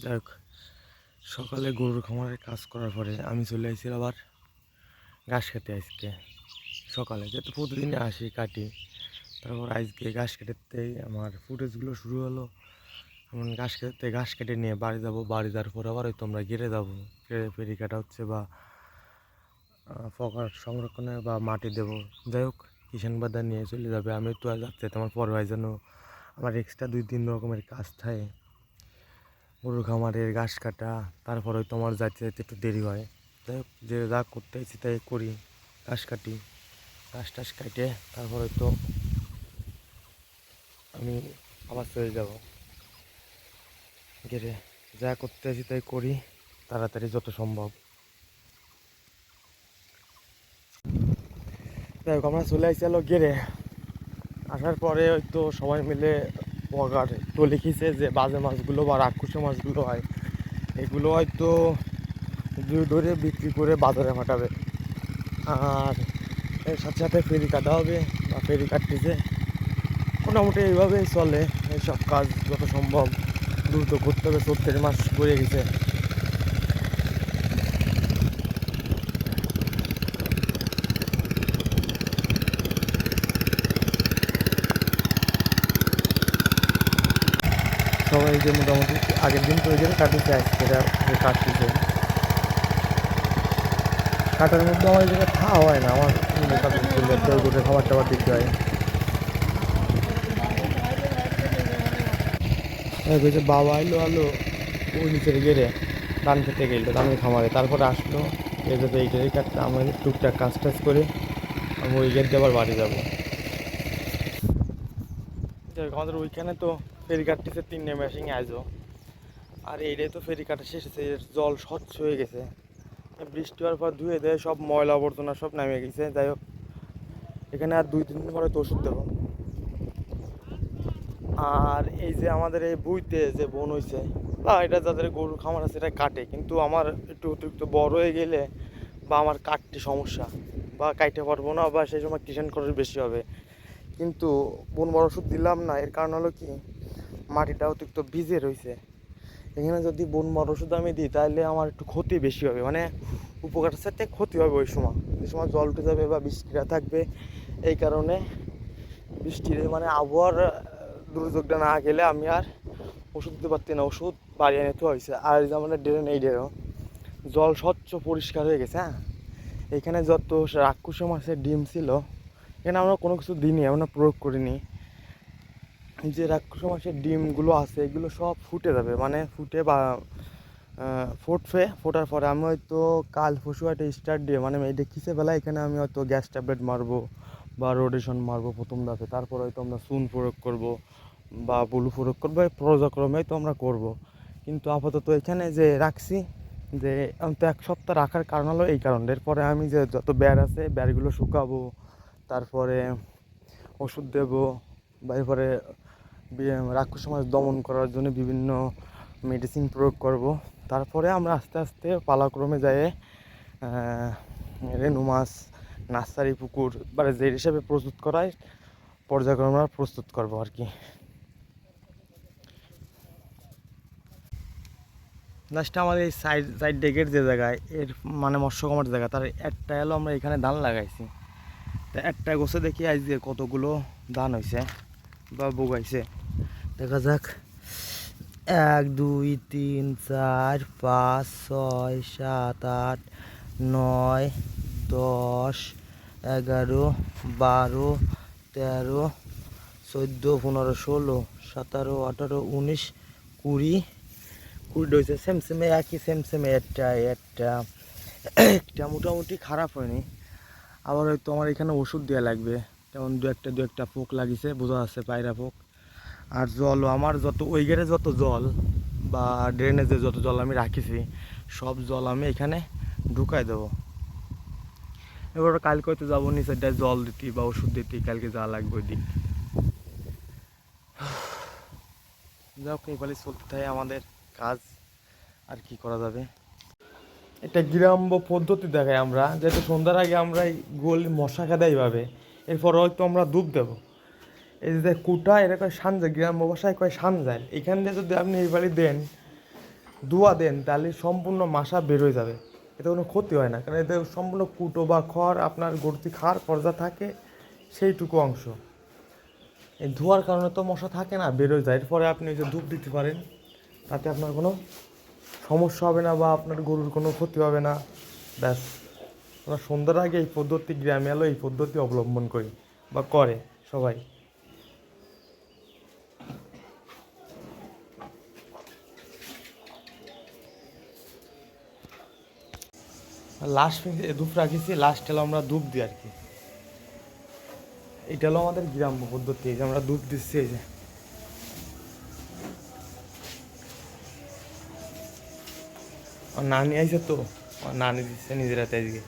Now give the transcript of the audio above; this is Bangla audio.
যাই হোক, সকালে গরুর খামারের কাজ করার পরে আমি চলে আসছি আবার ঘাস খেতে। আজকে সকালে যেহেতু প্রতিদিনই আসি কাটি, তারপর আজকে ঘাস কেটেতেই আমার ফুটেজগুলো শুরু হলো। এমন ঘাস কেটে নিয়ে বাড়ি যাব, বাড়ি যাওয়ার পর আবার হয়তো আমরা গেড়ে যাবো, ফেরি কাটা হচ্ছে বা ফকার সংরক্ষণে বা মাটি দেবো। যাই হোক, কিষান বাজার নিয়ে চলে যাবে। আমি তো আর যাচ্ছে তোমার পর হয় যেন আমার এক্সট্রা 2-3 রকমের কাজ থাকে। গরুর খামারের ঘাস কাটা, তারপর হয়তো আমার যাইতে যাইতে একটু দেরি হয়। যাই হোক, যে যা করতে ইচ্ছি তাই করি, ঘাস কাটি, ঘাস টাস কাটে তারপর হয়তো আমি আবার চলে যাব গেরে। যা করতে আছি তাই করি তাড়াতাড়ি যত সম্ভব। যাই হোক, আমরা চলে আসছি হলো গেরে। আসার পরে হয়তো সবাই মিলে পগার তো লিখেছে যে বাজে মাছগুলো বা রাক্ষসে মাছগুলো হয়, এগুলো হয়তো ধরে বিক্রি করে বাজারে পাঠাবে। আর এর সাথে সাথে ফেরি কাটা হবে বা ফেরি কাটতেছে। মোটামুটি এইভাবেই চলে এইসব কাজ, যত সম্ভব দ্রুত করতে হবে। 34 মাস পড়ে গেছে। সবাই যে মোটামুটি আগের দিন তৈরি করে কাটতেছে, আজকে কাটতেছে। কাটার মধ্যে আমার এই জায়গায় খাওয়া হয় না, আমার গরুকে খাবার টাবার দিতে হয়। বাবা আলো ওই নিচের গেড়ে ধান খেতে গেলো, ধানের খামারে, তারপরে আসলো এটাতে এইটারই কাটতে। আমি টুকটাক কাজ টাজ করে আমি ওই গেট দিয়ে আবার বাড়ি যাবো। আমাদের ওইখানে তো ফেরি কাটতেছে 3 মেশিন আজও। আর এইটাই তো ফেরি কাটা শেষ হয়েছে, এর জল স্বচ্ছ হয়ে গেছে। বৃষ্টি হওয়ার পর ধুয়ে দেয়, সব ময়লা আবর্জনা সব নামে গেছে। যাই হোক, এখানে আর 2-3 দিন পরে তো ওষুধ দেবো। আর এই যে আমাদের এই বুইতে যে বন হয়েছে, না এটা যাদের গরুর খামার আছে এটা কাটে, কিন্তু আমার একটু অতিরিক্ত বড় হয়ে গেলে বা আমার কাটতে সমস্যা বা কাটতে পারবো না, বা সেই সময় কিষান খরচ বেশি হবে। কিন্তু বন বড় ওষুধ দিলাম না, এর কারণ হলো কি, মাটিটা অতিরিক্ত ভিজে রয়েছে। এখানে যদি বন মর ওষুধ আমি দিই তাহলে আমার একটু ক্ষতি বেশি হবে, মানে উপকারের সাথে ক্ষতি হবে। ওই সময় যে সময় জল উঠে যাবে বা বৃষ্টিটা থাকবে, এই কারণে বৃষ্টির মানে আবহাওয়ার দুর্যোগটা না গেলে আমি আর ওষুধ দিতে পারছি না। ওষুধ বাড়িয়ে নিতে হয়েছে। আর যেমন ড্রেন, এই ড্রেনও জল স্বচ্ছ পরিষ্কার হয়ে গেছে। হ্যাঁ, এখানে যত রাক্ষসে মাছের ডিম ছিল, এখানে আমরা কোনো কিছু দিইনি, আমরা প্রয়োগ করিনি। যে রাক্ষস মাছের ডিমগুলো আছে এগুলো সব ফুটে যাবে, মানে ফুটে বা ফোটার পরে আমি হয়তো কাল পরশু একটা স্টার্ট দিয়ে, মানে এই দেখিছে বেলা এখানে আমি হয়তো গ্যাস ট্যাবলেট মারবো বা রোডেশন মারবো প্রথম ধাপে। তারপর হয়তো আমরা চুন প্রয়োগ করব বা বুলু প্রয়োগ করবো, পর্যায়ক্রমে তো আমরা করব। কিন্তু আপাতত এখানে যে রাখছি, যে আমি তো 1 সপ্তাহ রাখার কারণ হলো এই কারণ। এরপরে আমি যে যত ব্যার আছে ব্যারগুলো শুকাবো, তারপরে ওষুধ দেবো, বা এরপরে রাক্ষস মাছ দমন করার জন্য বিভিন্ন মেডিসিন প্রয়োগ করব। তারপরে আমরা আস্তে আস্তে পালাক্রমে যাই রেনু মাছ নার্সারি পুকুর বা যে হিসাবে প্রস্তুত করায় পর্যায়ক্রমে আমরা প্রস্তুত করবো আর কি। লাস্টে আমাদের এই সাইড ডেকের যে জায়গায় এর মানে মৎস্য খামার জায়গা, তার একটা এলো আমরা এখানে ধান লাগাইছি। তা একটা গোছে দেখি আজ যে কতগুলো ধান হয়েছে বা বগাইছে, দেখা যাক। 1 2 3 4 5 6 7 8 9 10 11 12 13 14 15 16 17 18 19 20 20 হয়েছে। সেমসেমে একই, সেমসেমে একটা একটা একটা মোটামুটি খারাপ হয়নি। আবার হয়তো আমার এখানে ওষুধ দেওয়া লাগবে, যেমন দু একটা পোক লাগিছে, বোঝা যাচ্ছে পায়রা পোক। আর জলও আমার যত ওই গেরে যত জল বা ড্রেনেজে যত জল আমি রাখিছি সব জল আমি এখানে ঢুকাই দেবো। এবার কালকে হয়তো যাবো নিচেরটায় জল দিতে বা ওষুধ দিতে, কালকে যাওয়া লাগবে ওই দিক। যাক, এইভাবে চলতে হয় আমাদের কাজ, আর কি করা যাবে। এটা গ্রাম্য পদ্ধতি দেখায় আমরা, যেহেতু সন্ধ্যার আগে আমরা এই গোল মশা খেদা এইভাবে, এরপর হয়তো আমরা ডুব দেবো। এই যে কুটা, এটা কয় সানজা, গ্রাম্য ভাষায় কয় সানজাল। এখান দিয়ে যদি আপনি এইবারে দেন ধোয়া দেন তাহলে সম্পূর্ণ মাসা বের হয়ে যাবে, এতে কোনো ক্ষতি হয় না, কারণ এতে সম্পূর্ণ কুটো বা খড় আপনার গরুটি খাওয়ার পর যা থাকে সেইটুকু অংশ, এই ধোয়ার কারণে তো মশা থাকে না, বেরোয় যায়। এরপরে আপনি ওই যে ধূপ দিতে পারেন, তাতে আপনার কোনো সমস্যা হবে না বা আপনার গরুর কোনো ক্ষতি হবে না। ব্যাস, আমরা সন্ধ্যার আগে এই পদ্ধতি, গ্রামে এলো এই পদ্ধতি অবলম্বন করি বা করে সবাই। লাস্ট ধূপ রাখিছি, লাস্ট হলো আমরা ধূপ দিই আর কি। এটা হলো আমাদের গ্রাম্য পদ্ধতি, এই যে আমরা ধূপ দিচ্ছি, এই যে নানি আইছে তো, নানি দিচ্ছে নিজের হাতে আজকে।